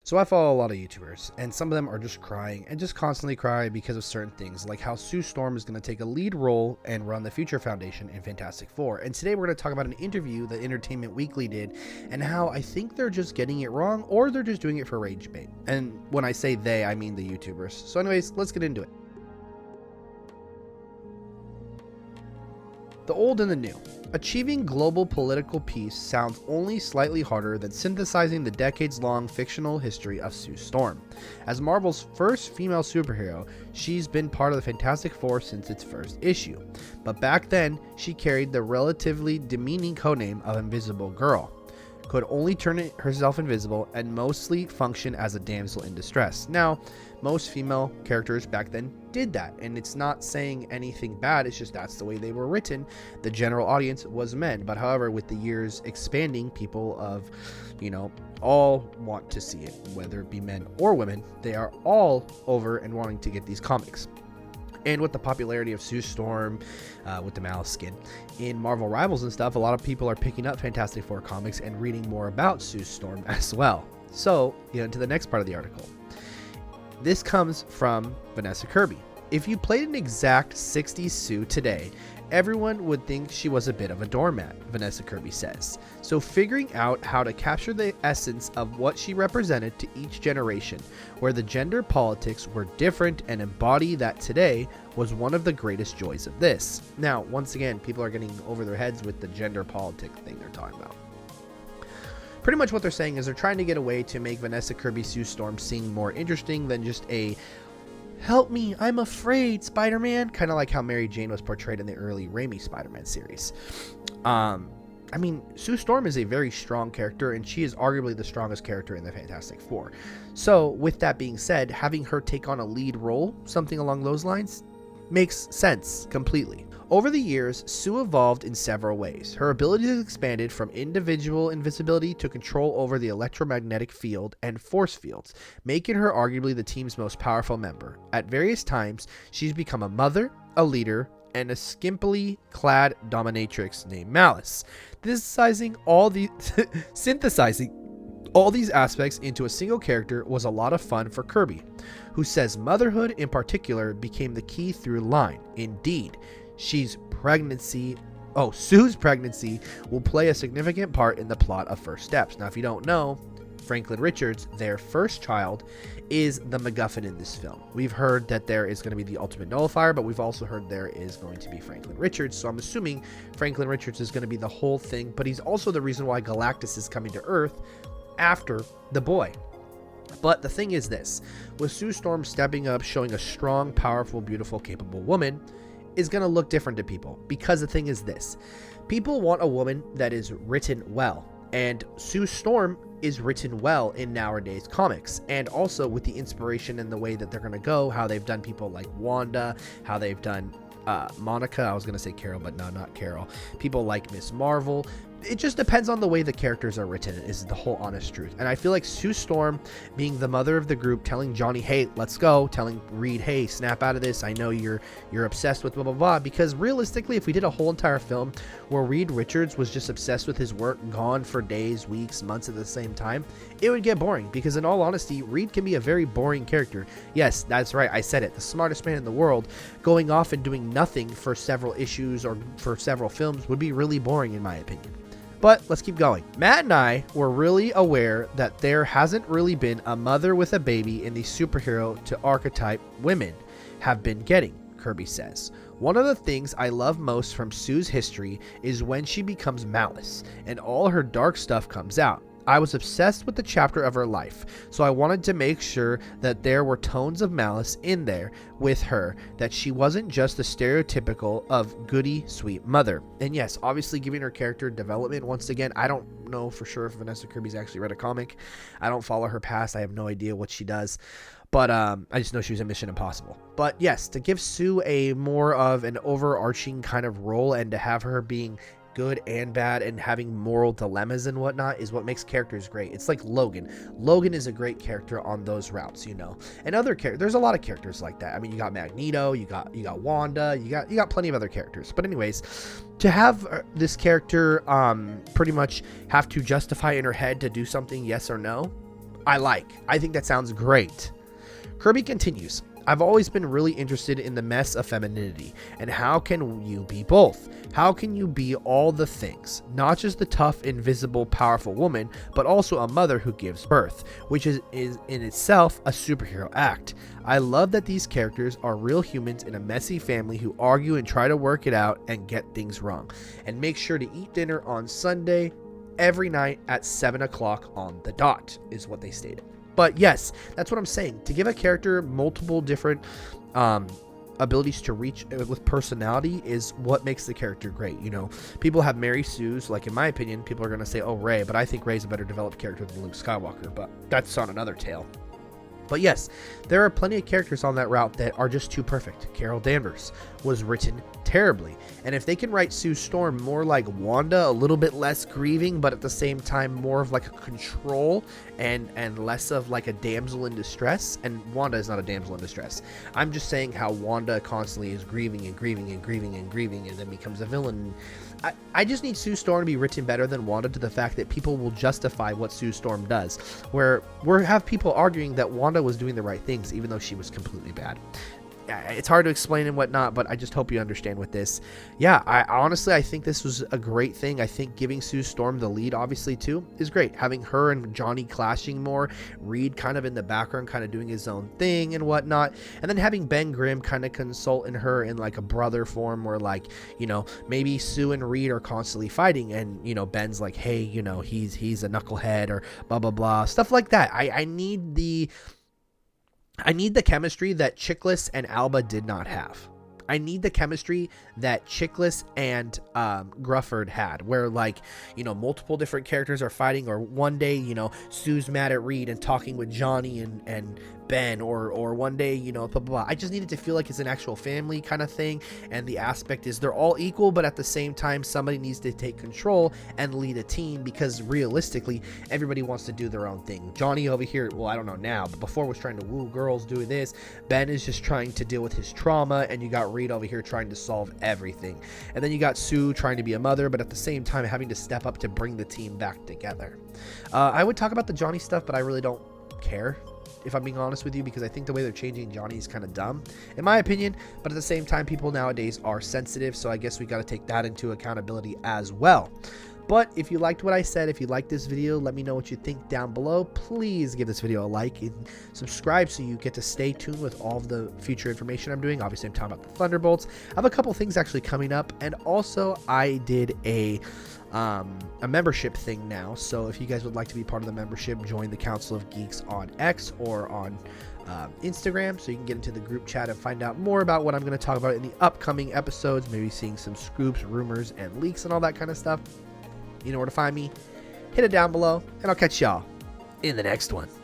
So I follow a lot of YouTubers, and some of them are just crying and just constantly cry because of certain things, like how Sue Storm is going to take a lead role and run the Future Foundation in Fantastic Four. And today we're going to talk about an interview that Entertainment Weekly did and how I think they're just getting it wrong, or they're just doing it for rage bait. And when I say they, I mean the YouTubers. So anyways, let's get into it. The old and the new. Achieving global political peace sounds only slightly harder than synthesizing the decades-long fictional history of Sue Storm. As Marvel's first female superhero, she's been part of the Fantastic Four since its first issue. But back then, she carried the relatively demeaning codename of Invisible Girl, could only turn herself invisible, and mostly function as a damsel in distress. Now, most female characters back then did that, and it's not saying anything bad, it's just that's the way they were written. The general audience was men, but however, with the years expanding, people of, all want to see it, whether it be men or women. They are all over and wanting to get these comics. And with the popularity of Sue Storm, with the Malice skin, in Marvel Rivals and stuff, a lot of people are picking up Fantastic Four comics and reading more about Sue Storm as well. So, to the next part of the article. This comes from Vanessa Kirby. If you played an exact 60s Sue today, everyone would think she was a bit of a doormat, Vanessa Kirby says. So figuring out how to capture the essence of what she represented to each generation, where the gender politics were different, and embody that today was one of the greatest joys of this. Now, once again, people are getting over their heads with the gender politic thing they're talking about. Pretty much what they're saying is they're trying to get a way to make Vanessa Kirby Sue Storm seem more interesting than just a "help me, I'm afraid, Spider-Man," kind of like how Mary Jane was portrayed in the early Raimi Spider-Man series. Sue Storm is a very strong character, and she is arguably the strongest character in the Fantastic Four. So, with that being said, having her take on a lead role, something along those lines, makes sense completely. Over the years, Sue evolved in several ways. Her abilities expanded from individual invisibility to control over the electromagnetic field and force fields, making her arguably the team's most powerful member. At various times, she's become a mother, a leader, and a skimpily clad dominatrix named Malice. Synthesizing all these aspects into a single character was a lot of fun for Kirby, who says motherhood in particular became the key through line. Indeed, Sue's pregnancy will play a significant part in the plot of First Steps. Now, if you don't know, Franklin Richards, their first child, is the MacGuffin in this film. We've heard that there is going to be the Ultimate Nullifier, but we've also heard there is going to be Franklin Richards, so I'm assuming Franklin Richards is going to be the whole thing, but he's also the reason why Galactus is coming to Earth after the boy. But the thing is this, with Sue Storm stepping up, showing a strong, powerful, beautiful, capable woman, is going to look different to people, because the thing is this, people want a woman that is written well, and Sue Storm is written well in nowadays comics, and also with the inspiration and the way that they're going to go, how they've done people like Wanda, how they've done Monica, I was going to say Carol, but no, not Carol, people like Miss Marvel. It just depends on the way the characters are written, is the whole honest truth. And I feel like Sue Storm being the mother of the group, telling Johnny, hey, let's go, telling Reed, hey, snap out of this, I know you're obsessed with blah blah blah, because realistically, if we did a whole entire film where Reed Richards was just obsessed with his work, gone for days, weeks, months at the same time, it would get boring, because in all honesty, Reed can be a very boring character. Yes, that's right, I said it, the smartest man in the world, going off and doing nothing for several issues or for several films would be really boring in my opinion. But let's keep going. Matt and I were really aware that there hasn't really been a mother with a baby in the superhero to archetype women have been getting, Kirby says. One of the things I love most from Sue's history is when she becomes Malice and all her dark stuff comes out. I was obsessed with the chapter of her life, so I wanted to make sure that there were tones of malice in there with her, that she wasn't just the stereotypical of goody sweet mother. And yes, obviously giving her character development. Once again, I don't know for sure if Vanessa Kirby's actually read a comic. I don't follow her past. I have no idea what she does. But I just know she was in Mission Impossible. But yes, to give Sue a more of an overarching kind of role and to have her being good and bad and having moral dilemmas and whatnot is what makes characters great. It's like Logan. Logan is a great character on those routes, and other characters. There's a lot of characters like that. I mean, you got Magneto, you got Wanda, you got plenty of other characters. But anyways, to have this character pretty much have to justify in her head to do something, yes or no, I think that sounds great. Kirby continues, I've always been really interested in the mess of femininity, and how can you be both? How can you be all the things? Not just the tough, invisible, powerful woman, but also a mother who gives birth, which is in itself a superhero act. I love that these characters are real humans in a messy family who argue and try to work it out and get things wrong, and make sure to eat dinner on Sunday every night at 7 o'clock on the dot, is what they stated. But yes, that's what I'm saying. To give a character multiple different abilities to reach with personality is what makes the character great. You know, people have Mary Sue's, like in my opinion, people are going to say, oh, Rey, but I think Rey's a better developed character than Luke Skywalker, but that's on another tale. But yes, there are plenty of characters on that route that are just too perfect. Carol Danvers was written terribly. And if they can write Sue Storm more like Wanda, a little bit less grieving, but at the same time more of like a control and less of like a damsel in distress. And Wanda is not a damsel in distress. I'm just saying how Wanda constantly is grieving and grieving and grieving and grieving and then becomes a villain. I just need Sue Storm to be written better than Wanda, to the fact that people will justify what Sue Storm does, where we have people arguing that Wanda was doing the right things even though she was completely bad. It's hard to explain and whatnot, but I just hope you understand with this. Yeah, I think this was a great thing. I think giving Sue Storm the lead, obviously, too, is great. Having her and Johnny clashing more, Reed kind of in the background, kind of doing his own thing and whatnot, and then having Ben Grimm kind of consulting her in like a brother form, where like, you know, maybe Sue and Reed are constantly fighting, and you know, Ben's like, hey, you know, he's a knucklehead or blah blah blah, stuff like that. I need the chemistry that Chiklis and Alba did not have. I need the chemistry that Chiklis and Grufford had, where like, you know, multiple different characters are fighting, or one day, you know, Sue's mad at Reed and talking with Johnny and Ben, or one day, you know, blah, blah, blah. I just needed to feel like it's an actual family kind of thing, and the aspect is they're all equal, but at the same time, somebody needs to take control and lead a team, because realistically, everybody wants to do their own thing. Johnny over here, well, I don't know now, but before was trying to woo girls, do this. Ben is just trying to deal with his trauma, and you got Reed over here trying to solve everything. And then you got Sue trying to be a mother, but at the same time having to step up to bring the team back together. I would talk about the Johnny stuff, but I really don't care, if I'm being honest with you, because I think the way they're changing Johnny is kind of dumb, in my opinion. But at the same time, people nowadays are sensitive, so I guess we got to take that into accountability as well. But if you liked what I said, if you liked this video, let me know what you think down below. Please give this video a like and subscribe so you get to stay tuned with all of the future information I'm doing. Obviously, I'm talking about the Thunderbolts. I have a couple things actually coming up, and also I did a membership thing now. So if you guys would like to be part of the membership, join the Council of Geeks on X or on Instagram, so you can get into the group chat and find out more about what I'm going to talk about in the upcoming episodes, maybe seeing some scoops, rumors, and leaks and all that kind of stuff. You know where to find me. Hit it down below, and I'll catch y'all in the next one.